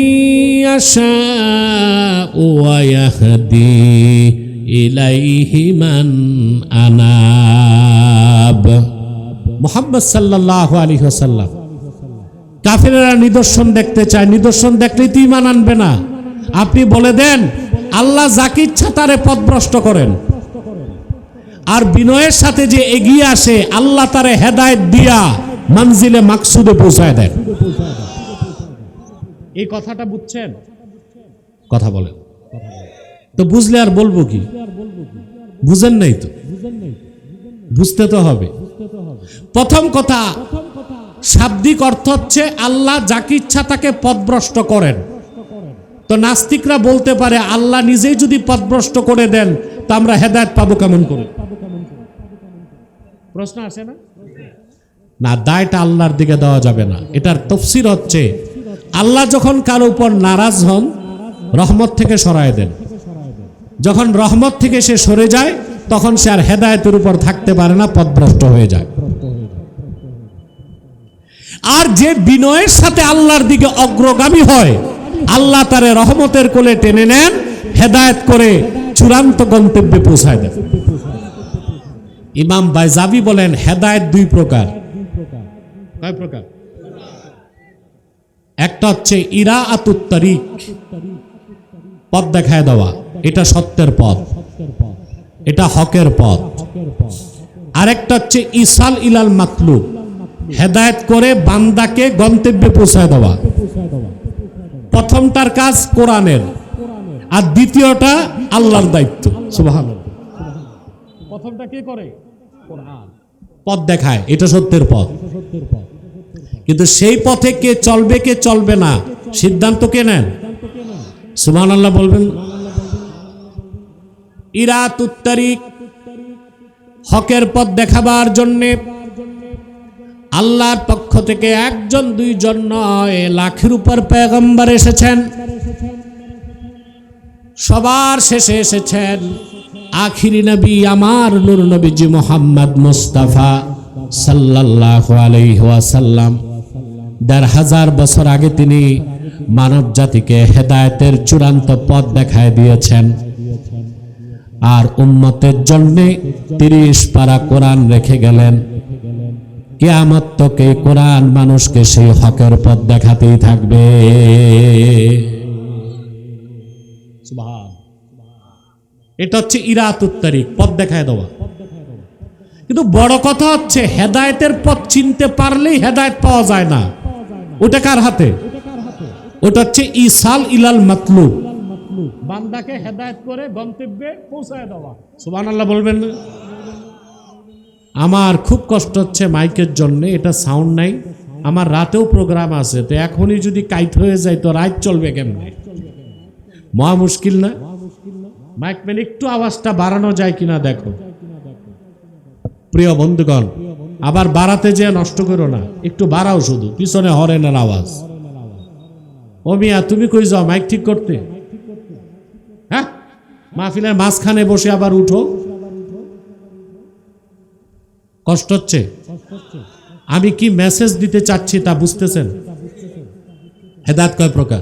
ইয়াশাউ ওয়া ইয়াহদি ইলাইহি মান আনাব। মুহাম্মদ সাল্লাল্লাহু আলাইহি ওয়াসাল্লাম কাফেরেরা নিদর্শন দেখতে চায়, নিদর্শন দেখলেই তো ঈমান আনবে না। আপনি বলে দেন আল্লাহ যাকে ইচ্ছা তারে পথভ্রষ্ট করেন, আর বিনয়ের সাথে যে এগিয়ে আসে আল্লাহ তারে হেদায়েত দিয়া মঞ্জিলে মাকসুদে পৌঁছায় দেন। এই কথাটা বুঝছেন? কথা বলেন তো, বুঝলে আর বলবো কি? বুঝেন নাই তো, বুঝতে তো হবে। প্রথম কথা, শাব্দিক অর্থ হচ্ছে আল্লাহ যাকে ইচ্ছা তাকে পথভ্রষ্ট করেন। তো নাস্তিকরা বলতে পারে আল্লাহ নিজেই যদি পথভ্রষ্ট করে দেন তা আমরা হেদায়েত পাবো কেমন করে? প্রশ্ন আসে না? না, দায়টা আল্লাহর দিকে দেওয়া যাবে না। এটার তফসির হচ্ছে আল্লাহ যখন কারো উপর নারাজ হন রহমত থেকে সরায় দেন, যখন রহমত থেকে সে সরে যায় তখন সে আর হেদায়েতের উপর থাকতে পারে না, পথভ্রষ্ট হয়ে যায়। আর যে বিনয়ের সাথে আল্লাহর দিকে অগ্রগামী হয় আল্লাহ তারে রহমতের কোলে টেনে নেন, হেদায়েত করে চূড়ান্ত গন্তব্যে পৌঁছায় দেন। ইমাম বাইজাবি বলেন হেদায়েত দুই প্রকার। কয় প্রকার? একটা হচ্ছে ইরাআতুত তারিক, পথ দেখায় দেওয়া, এটা সত্যের পথ, এটা হকের পথ। আরেকটা হচ্ছে ইসাল ইলাল মাতলুব, হেদায়েত করে বান্দাকে গন্তব্যে পৌঁছায় দেওয়া। প্রথমটার কাজ কোরআনের, আর দ্বিতীয়টা আল্লাহর দায়িত্ব। সুবহানাল্লাহ। প্রথমটা কে করে? কোরআন পথ দেখায়, এটা সত্যের পথ। কিন্তু সেই পথে কে চলবে কে চলবে না সিদ্ধান্ত কে নেন? সুবহানাল্লাহ বলবেন। ইরাতুত তারিক, হকের পথ দেখাবার জন্যে আল্লাহর পক্ষ থেকে একজন দুইজন নয়, লাখের উপর পয়গম্বর এসেছেন। সবার শেষে এসেছেন আখিরি নবী আমার নূর নবীজি মুহাম্মদ মুস্তাফা সাল্লাল্লাহু আলাইহি ওয়াসাল্লাম। ১৫০০ বছর আগে তিনি মানব জাতিকে হেদায়েতের চূড়ান্ত পথ দেখায় দিয়েছেন, আর উম্মতের জন্য ৩০ পারা কোরআন রেখে গেলেন। কিয়ামত তক এই কোরআন মানুষকে সেই হকের পথ দেখাতেই থাকবে। এটা হচ্ছে ইরাতুত তারিক, পথ দেখায় দেওয়া। কিন্তু বড় কথা হচ্ছে হেদায়েতের পথ চিনতে পারলেই হেদায়েত পাওয়া যায় না। ওটা কার হাতে? ওটা হচ্ছে ইসাল ইলাল মাতলুব, বান্দাকে হেদায়েত করে গন্তব্যে পৌঁছায় দেওয়া। সুবহানাল্লাহ বলবেন না? আমার খুব কষ্ট হচ্ছে মাইকের জন্য, এটা সাউন্ড নাই। আমার রাতেও প্রোগ্রাম আছে, তো এখনই যদি কাইট হয়ে যায় তো রাত চলবে কেমনে? মহা মুশকিল না? মাইক ম্যান একটু আওয়াজটা বাড়ানো যায় কিনা দেখো। প্রিয় বন্ধুগণ, আবার বাড়াতে যে নষ্ট করো না, একটু বাড়াও, শুধু পিছনে হরেনের আওয়াজ। ও মিয়া, তুমি কই যাও মাইক ঠিক করতে? হ্যাঁ, মাহফিলের মাঝখানে বসে আবার উঠো। কষ্ট হচ্ছে? আমি কি মেসেজ দিতে চাচ্ছি তা বুঝতেছেন? হেদায়েত কয় প্রকার?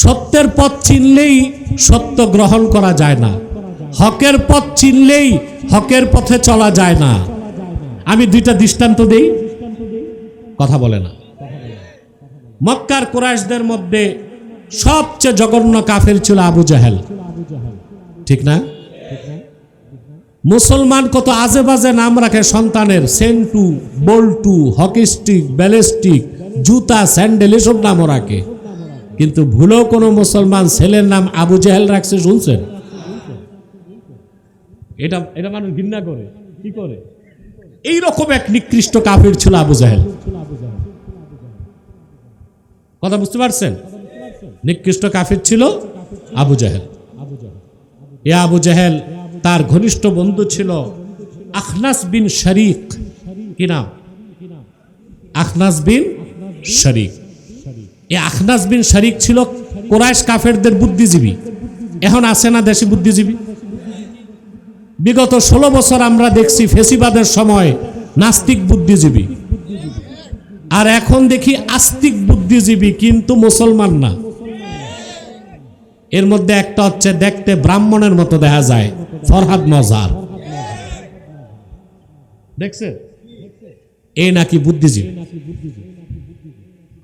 সত্যের পথ চিনলেই সত্য গ্রহণ করা যায় না, হকের পথ চিনলেই হকের পথে চলা যায় না। আমি দুইটা দৃষ্টান্ত দেই, কথা বলে না। মক্কার কুরাইশদের মধ্যে সবচেয়ে জঘন্য কাফের ছিল আবু জাহেল, ঠিক না? মুসলমান কত আজে বাজে নাম রাখে সন্তানের, সেন্টু, বল্টু, হকি স্টিক, ব্যালিস্টিক, জুতা, স্যান্ডেল, এসব নামও রাখে। কিন্তু ভুলেও কোনো মুসলমান ছেলের নাম আবু জাহেল রাখছে শুনছেন? এটা এটা মানুষ ঘৃণা করে। কি করে? এইরকম এক নিকৃষ্ট কাফির ছিল আবু জাহেল। কথা বুঝতে পারছেন? নিকৃষ্ট কাফির ছিল আবু জাহেল। এ আবু জাহেল, তার ঘনিষ্ঠ বন্ধু ছিল আখনাস বিন শরীক। কি নাম? আখনাস বিন শরীক। এই আখনাস বিন শরীক ছিল কুরাইশ কাফেরদের বুদ্ধিজীবী। এখন আছে না দেশি বুদ্ধিজীবী? বিগত 16 বছর আমরা দেখছি ফেসিবাদের সময় নাস্তিক বুদ্ধিজীবী, আর এখন দেখি আস্তিক বুদ্ধিজীবী, কিন্তু মুসলমান না। এর মধ্যে একটা হচ্ছে দেখতে ব্রাহ্মণের মতো দেখা যায়, ফরহাদ মজার। দেখছে? এই নাকি বুদ্ধিজীবী।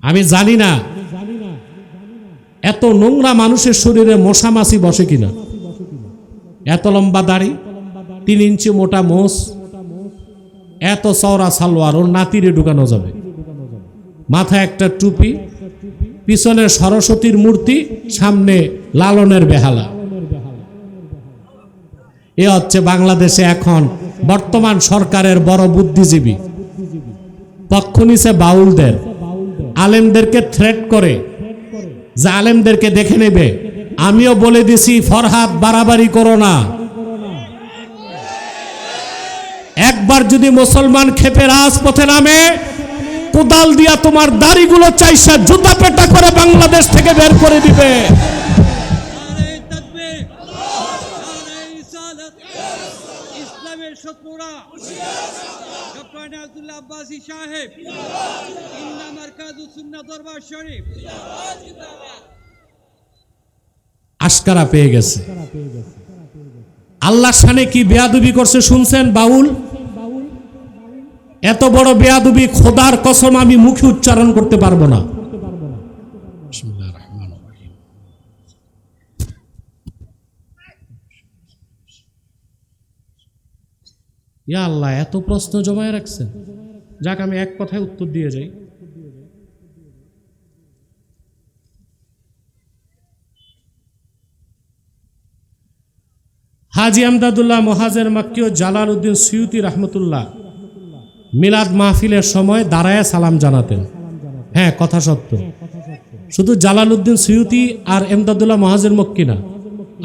আমি জানি না এত নোংরা মানুষের শরীরে মশা মাছি বসে কিনা। এত লম্বা দাড়ি, 3 ইঞ্চি মোটা মোষ, এত চওড়া সালোয়ার, ওর নাতিরে ঢুকানো যাবে। মাথায় একটা টুপি, পিছনে সরস্বতীর মূর্তি, সামনে লালনের বেহালা। এ হচ্ছে বাংলাদেশে এখন বর্তমান সরকারের বড় বুদ্ধিজীবী। পক্ষ নিছে বাউলদের, আলেমদেরকে থ্রেট করে যে আলেমদেরকে দেখে নেবে। আমিও বলে দিছি, ফরহাদ বাড়াবাড়ি করো না। একবার যদি মুসলমান খেপে রাজপথে নামে, কোদাল দিয়া তোমার দাড়িগুলো চাইসা জুতা পেটা করে বাংলাদেশ থেকে বের করে দিবে। ইসলামের শত্রুরা ডক্টর নাজুল্লাহ আব্বাসী সাহেব, ইন্না মারকাজুস সুন্নাহ দরবার শরীফ আশকারা পেয়ে গেছে। আল্লাহর শানে কি বেয়াদবি করছে শুনছেন বাউল? এত বড় বেয়াদবি খোদার কসম আমি মুখে উচ্চারণ করতে পারবো না। ইয়া আল্লাহ, এত প্রশ্ন জমায় রাখছেন। যাক, আমি এক কথায় উত্তর দিয়ে যাই। হাজি আমদাদুল্লাহ মহাজের মাক্কি ও জালাল উদ্দিন সুয়ুতি রহমতুল্লাহ মিলাদ মাহফিলের সময় দাঁড়ায় সালাম জানাতেন। হ্যাঁ, কথা সত্য। শুধু জালাল উদ্দিন সুয়ুতি আর এমদাদুল্লাহ মহাজের মক্কি না,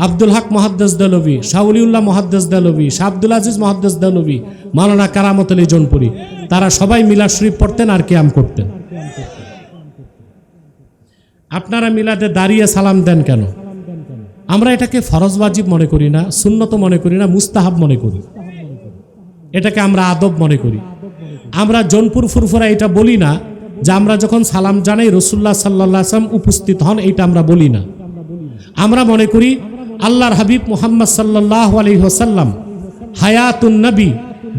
আব্দুল হক মুহাদ্দিস দেলভি, শাউলিউল্লাহ মুহাদ্দিস দেলভি, শাহ আব্দুল আজিজ মুহাদ্দিস দেলভি, মাওলানা কারামত আলী জৌনপুরি, তারা সবাই মিলাদ শরীফ পড়তেন আর কিয়াম করতেন। আপনারা মিলাদে দাঁড়িয়ে সালাম দেন কেন? আমরা এটাকে ফরজ ওয়াজিব মনে করি না, সুন্নত মনে করি না, মুস্তাহাব মনে করি। এটাকে আমরা আদব মনে করি। আমরা জৌনপুর ফুরফুরা এটা বলি না যে আমরা যখন সালাম জানাই রাসূলুল্লাহ সাল্লাল্লাহু আলাইহি ওয়াসাল্লাম উপস্থিত হন, এটা আমরা বলি না। আমরা মনে করি আল্লাহর হাবিব মুহাম্মদ সাল্লাল্লাহু আলাইহি ওয়াসাল্লাম হায়াতুন নবী,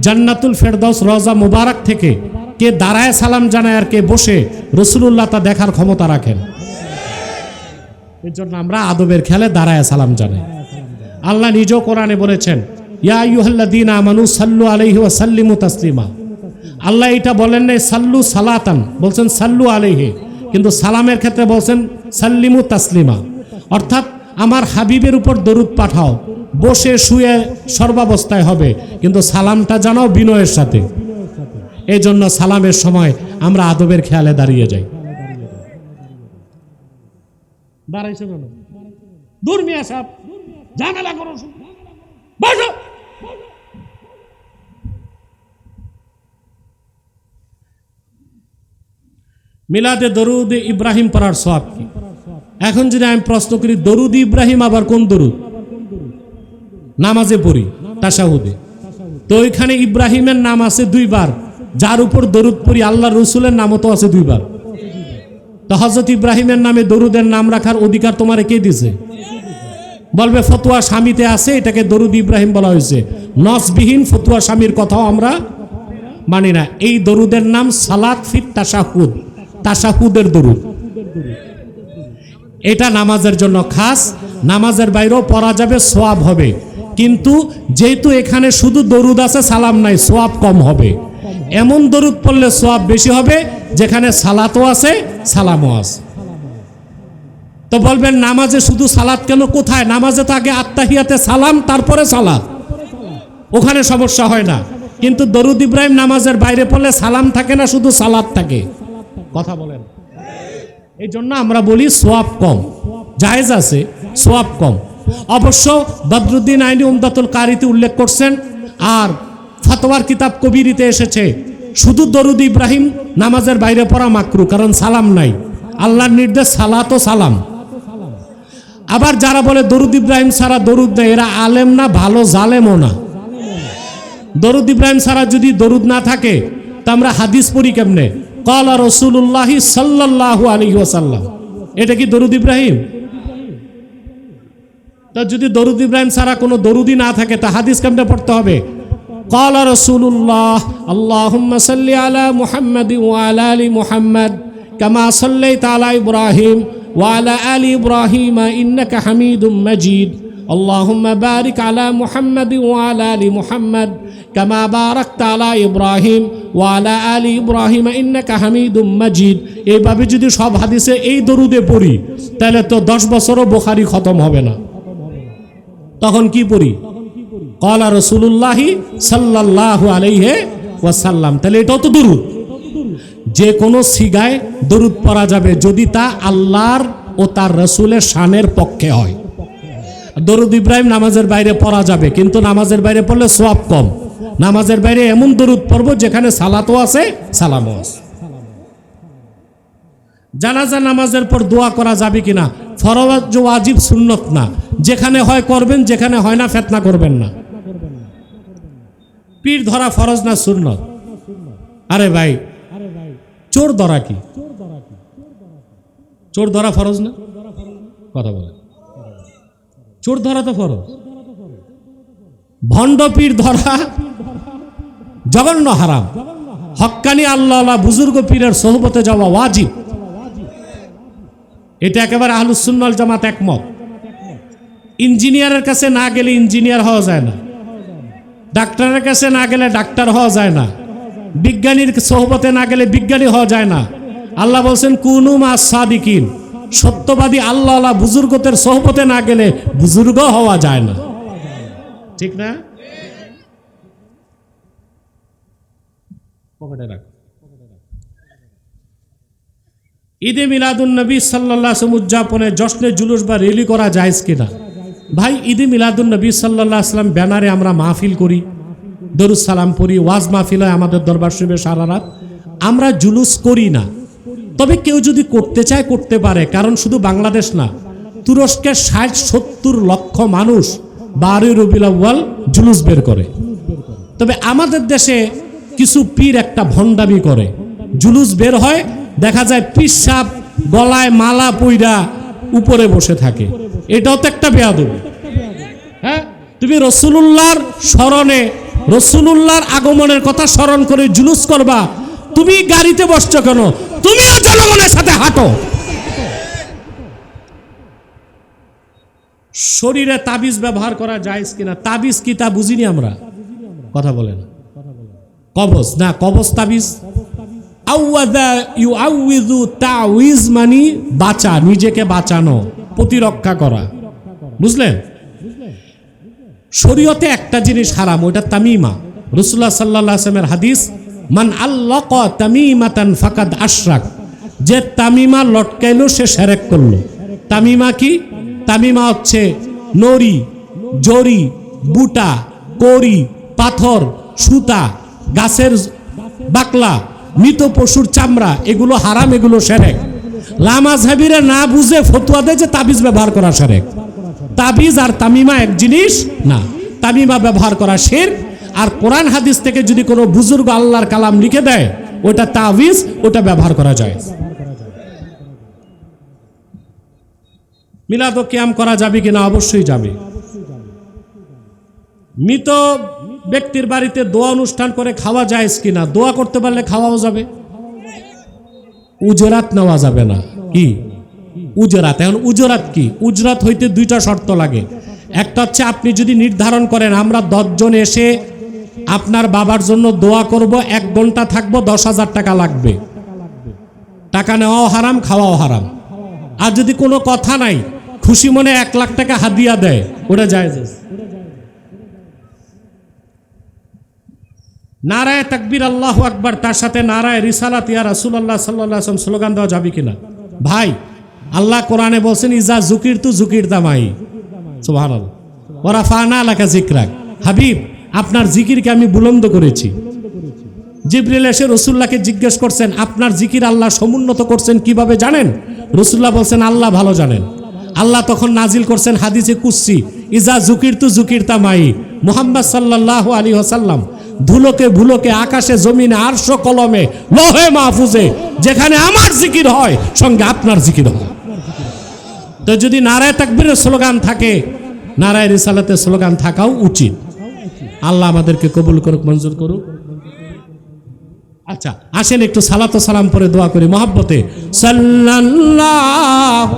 জান্নাতুল ফেরদাউস রওজা মুবারক থেকে কে দাঁড়ায় সালাম জানায় আর কে বসে, রাসূলুল্লাহ তা দেখার ক্ষমতা রাখেন। এর জন্য আমরা আদবের খেলে দাঁড়ায় সালাম জানাই। আল্লাহ নিজেও কোরআনে বলেছেন, ইয়া আইয়ুহাল্লাযীনা আমানু সাল্লু আলাইহি ওয়া সাল্লিমু তাসলিমা। আল্লাহ এটা বলেন নাই সাল্লু সালাতান, বলছেন সাল্লু আলাইহি, কিন্তু সালামের ক্ষেত্রে বলছেন সাল্লিমু তাসলিমা। অর্থাৎ আমার হাবিবের উপর দরুদ পাঠাও, বসে শুয়ে সর্বাবস্থায় হবে, কিন্তু সালামটা জানাও বিনয়ের সাথে। এই জন্য সালামের সময় আমরা আদবের খেয়ালে দাঁড়িয়ে যাই। দাঁড়াইছে কেন? দূর মিয়া সাহেব, ঝামেলা করো, বসো। মিলাদে দরুদ ইব্রাহিম পড়ার সওয়াব কি? এখন যদি আমি প্রশ্ন করি, দরুদ ইব্রাহিম আবার কোন দরুদ? নামাজে পড়ি, তাশাহুদে। তো ওইখানে ইব্রাহিমের নাম আছে 2 বার, যার উপর দরুদ পড়ি আল্লাহ রসুলের নামও তো আছে 2 বার। তো হযরত ইব্রাহিমের নামে দরুদের নাম রাখার অধিকার তোমারে কে দিছে? বলবে ফতোয়া স্বামীতে আছে, এটাকে দরুদ ইব্রাহিম বলা হয়েছে। নসবিহীন ফতোয়া স্বামীর কথাও আমরা মানি না। এই দরুদের নাম সালাত ফিত তাশাহুদ, তাশাহুদের দরুদ। এটা নামাজের জন্য খাস, নামাজের বাইরেও পড়া যাবে, সওয়াব হবে। কিন্তু যেহেতু এখানে শুধু দরুদ আছে, সালাম নাই, সওয়াব কম হবে। এমন দরুদ পড়লে সওয়াব বেশি হবে যেখানে সালাতও আছে, সালামও আছে। তো বলবেন নামাজে শুধু সালাত কেন? কোথায়? নামাজে তো আগে আত্তাহিয়াতে সালাম, তারপরে সালাত, ওখানে সমস্যা হয় না। কিন্তু দরুদ ইব্রাহিম নামাজের বাইরে পড়লে সালাম থাকে না, শুধু সালাত থাকে। কথা বলেন। এই জন্য আমরা বলি সওয়াব কম, জায়েজ আছে, সওয়াব কম। অবশ্য বদরুদ্দিন আইনি উমদাতুল কারিতে উল্লেখ করছেন, আর ফতোয়ার কিতাব কবিরিতে এসেছে শুধু দরুদ ইব্রাহিম নামাজের বাইরে পড়া মাকরু, কারণ সালাম নাই। আল্লাহর নির্দেশ সালাত ও সালাম। আবার যারা বলে দরুদ ইব্রাহিম ছাড়া দরুদ নেই, এরা আলেম না, ভালো জালেমও না। দরুদ ইব্রাহিম ছাড়া যদি দরুদ না থাকে তা আমরা হাদিস পড়ি কেমনে? ক্বালা রাসূলুল্লাহ সাল্লাল্লাহু আলাইহি ওয়াসাল্লাম, এটা কি দরুদ ইব্রাহিম? তা যদি দরুদ ইব্রাহিম ছাড়া কোনো দরুদই না থাকে তা হাদিস কেমনে পড়তে হবে? ক্বালা রাসূলুল্লাহ আল্লাহুম্মা সাল্লি আলা মুহাম্মাদি ওয়া আলা আলি মুহাম্মাদ কামা সাল্লাইতা আলা ইব্রাহিম ওয়া আলা আলি ইব্রাহিম ইন্নাকা হামিদুম মাজিদ আল্লাহুম্মা বারিক আলা মুহাম্মাদ ওয়া আলা আলি মুহাম্মাদ কামা বারাকতা আলা ইব্রাহিম ওয়া আলা আলি ইব্রাহিম ইন্নাকা হামিদুম মাজিদ। এইভাবে যদি সব হাদিসে এই দরুদে পড়ি তাহলে তো 10 বছরও বুখারী খতম হবে না। তখন কি পড়ি? ক্বালা রাসূলুল্লাহি সাল্লাল্লাহু আলাইহি ওয়াসাল্লাম। তাহলে এটাও তো দরুদ। যে কোনো সিগায় দরুদ পড়া যাবে যদি তা আল্লাহর ও তার রাসূলের শানের পক্ষে হয়। দরুদ ইব্রাহিম নামাজের বাইরে পড়া যাবে, কিন্তু নামাজের বাইরে পড়লে সওয়াব কম। নামাজের বাইরে এমন দরুদ পড়ব যেখানে সালাতও আছে, সালামও আছে। জানাজা নামাজের পর দোয়া করা যাবে কিনা? ফরজ ওয়াজিব সুন্নত না, যেখানে হয় করবেন, যেখানে হয় না ফিতনা করবেন না। পীর ধরা ফরজ না সুন্নত? আরে ভাই, চোর ধরা কি? চোর ধরা ফরজ না? কথা বলে, চোর ধরা তো ফরজ। ভণ্ড পীর ধরা জঘন্য হারাম। হক্কানি আল্লাহ বুজুর্গ পীরের সোহবতে যাওয়া ওয়াজিব। এটা একেবারে আহলুস সুন্নাহ ওয়াল জামাত একমত। ইঞ্জিনিয়ারের কাছে না গেলে ইঞ্জিনিয়ার হওয়া যায় না, ডাক্তারের কাছে না গেলে ডাক্তার হওয়া যায় না, বিজ্ঞানীর সোহবতে না গেলে বিজ্ঞানী হওয়া যায় না। আল্লাহ বলছেন কুনু মাস সাদিকিন, সত্যবাদী আল্লাহ বুজুর্গদের সোহবতে না গেলে বুজুর্গ হওয়া যায় না। ঠিক না? ঈদে মিলাদুন নবী সাল্লাল্লাহু আলাইহি ওয়াসাল্লাম উদযাপনে জশ্নে জুলুস বা র্যালি করা জায়েজ কিনা? ভাই, ঈদে মিলাদুন নবী সাল্লাল্লাহু আলাইহি ওয়াসাল্লাম ব্যানারে আমরা মাহফিল করি, দরুদ সালাম পড়ি, ওয়াজ মাহফিল হয় আমাদের দরবার শরীফে সারা রাত। আমরা জুলুস করি না। তবে কেউ যদি করতে চায় করতে পারে, কারণ শুধু বাংলাদেশ না, তুরস্কের 60-70 লক্ষ মানুষ 12 রবিউল আউয়াল জুলুস বের করে। তবে আমাদের দেশে কিছু পীর একটা ভণ্ডামি করে, জুলুস বের হয়, দেখা যায় পীর সাহেব গলায় মালা পইরা উপরে বসে থাকে। এটাও তো একটা বেয়াদবি। হ্যাঁ, তুমি রাসূলুল্লাহর স্মরণে, রাসূলুল্লাহর আগমনের কথা স্মরণ করে জুলুস করবা, তুমি গাড়িতে বসছো কেন? তুমিও জনগণের সাথে হাঁটো। শরীরে তাবিজ ব্যবহার করা জায়েজ কিনা? তাবিজ কি তা বুঝিনি আমরা। কথা বলেন। কবজ না, কবজ তাবিজ। আউয়াযা ইউআউযু তাউইজ মানে বাঁচা, নিজেকে বাঁচানো, প্রতিরক্ষা করা। বুঝলেন? শরীয়তে একটা জিনিস হারাম, ওটা তামিমা। রাসূলুল্লাহ সাল্লাল্লাহু আলাইহি ওয়াসাল্লামের হাদিস, মান আল্লাকা তামিমাতান ফাকাদ আশরাক, যে তামিমা লটকাইলো সে শিরক করলো। তামিমা কি? তামিমা হচ্ছে নড়ি, জড়ি, বুটা, কড়ি, পাথর, সুতা, গাছের বাকলা, মৃত পশুর চামড়া, এগুলো হারাম, এগুলো শিরক। লামাযহাবীরা না বুঝে ফতোয়া দেয় যে তাবিজ ব্যবহার করা শিরক। তাবিজ আর তামিমা এক জিনিস না। তামিমা ব্যবহার করা শিরক, আর কোরআন হাদিস থেকে যদি কোনো বুজুর্গ আল্লাহর কালাম লিখে দেয় ওটা তাবিজ, ওটা ব্যবহার করা যায়। মিলাদ ও কিয়াম করা যাবে কিনা? অবশ্যই যাবে। মৃত ব্যক্তির বাড়িতে দোয়া অনুষ্ঠান করে খাওয়া যায় কিনা? দোয়া করতে পারলে খাওয়াও যাবে। উজরাত নেওয়া যাবে না। কি উজরাত? এখন উজরাত কি? উজরাত হইতে 2টা শর্ত লাগে। একটা হচ্ছে আপনি যদি নির্ধারণ করেন আমরা 10 জন এসে আপনার বাবার জন্য দোয়া করব, 1 ঘন্টা থাকবো, 10,000 টাকা লাগবে। টাকা নেওয়াও হারাম, খাওয়াও হারাম। আর যদি কোনো কথা নাই, খুশি মনে 1 লাখ টাকা হাদিয়া দেয়, ওটা জায়েজ। নারায়ে তাকবীর আল্লাহু আকবার, তার সাথে নারায়ে রিসালাত ইয়া রাসূলুল্লাহ সাল্লাল্লাহু আলাইহি ওয়াসাল্লাম স্লোগান দেওয়া যাবে কিনা? ভাই, আল্লাহ কোরআনে বলছেন ইজা যুকিরতু যুকিরতা মাই, সুবহানাল্লাহ, ওয়া রাফা'না লাকা যিকরাক। হাবিব, আপনার জিকিরকে আমি বুলন্দ করেছি। জিবরিল এসে রাসূলুল্লাহকে জিজ্ঞেস করছেন আপনার জিকির আল্লাহ সমুন্নত করছেন কিভাবে জানেন? রাসূলুল্লাহ বলছেন আল্লাহ ভালো জানেন। আল্লাহ তখন নাজিল করছেন হাদিসে কুদসি, ইজা যুকিরতু যুকিরতা মাই। মুহাম্মদ সাল্লাল্লাহু আলাইহি ওয়াসাল্লাম ধুলোকে ভুলোকে, আকাশে জমিনে, আরশ কলমে, লৌহে মাহফুজে যেখানে আমার জিকির হয় সঙ্গে আপনার জিকির হয়। তো যদি নারায়ে তাকবীরের স্লোগান থাকে, নারায়ে রিসালাতের স্লোগান থাকাও উচিত। আল্লাহ আমাদেরকে কবুল করুক, মঞ্জুর করুক। আচ্ছা আসেন একটু সালাত ও সালাম পরে দোয়া করি মহব্বতে। সাল্লাল্লাহু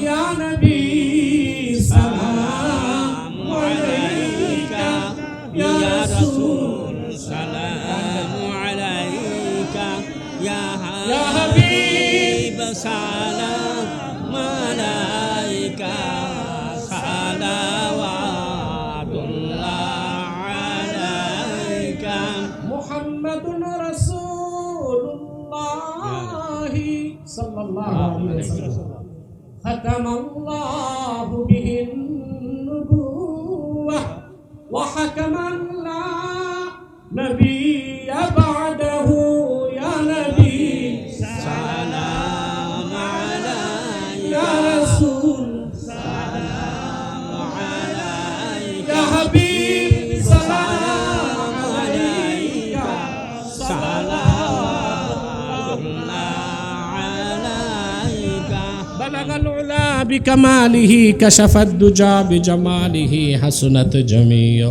ইয়া নবী সালাম আলাইকা ইয়া রাসূল সালাম আলাইকা ইয়া হাবিব সালাম আলাইকা সালাওয়াতুল্লাহ আলাইকা মুহাম্মাদুর রাসূলুল্লাহ সাল্লাল্লাহু আলাইহি ওয়াসাল্লাম খাতামাল্লাহু বিহিন নুবুওয়াহ ওয়া হাকামান লা নাবিয়্যা বা'দাহু ইয়া নবী সালাম আলাইকা ইয়া রাসূল ইয়া হাবিব সালাম আলাইকা بلغ العلا بكماله كشف الدجى بجماله حسنت جميع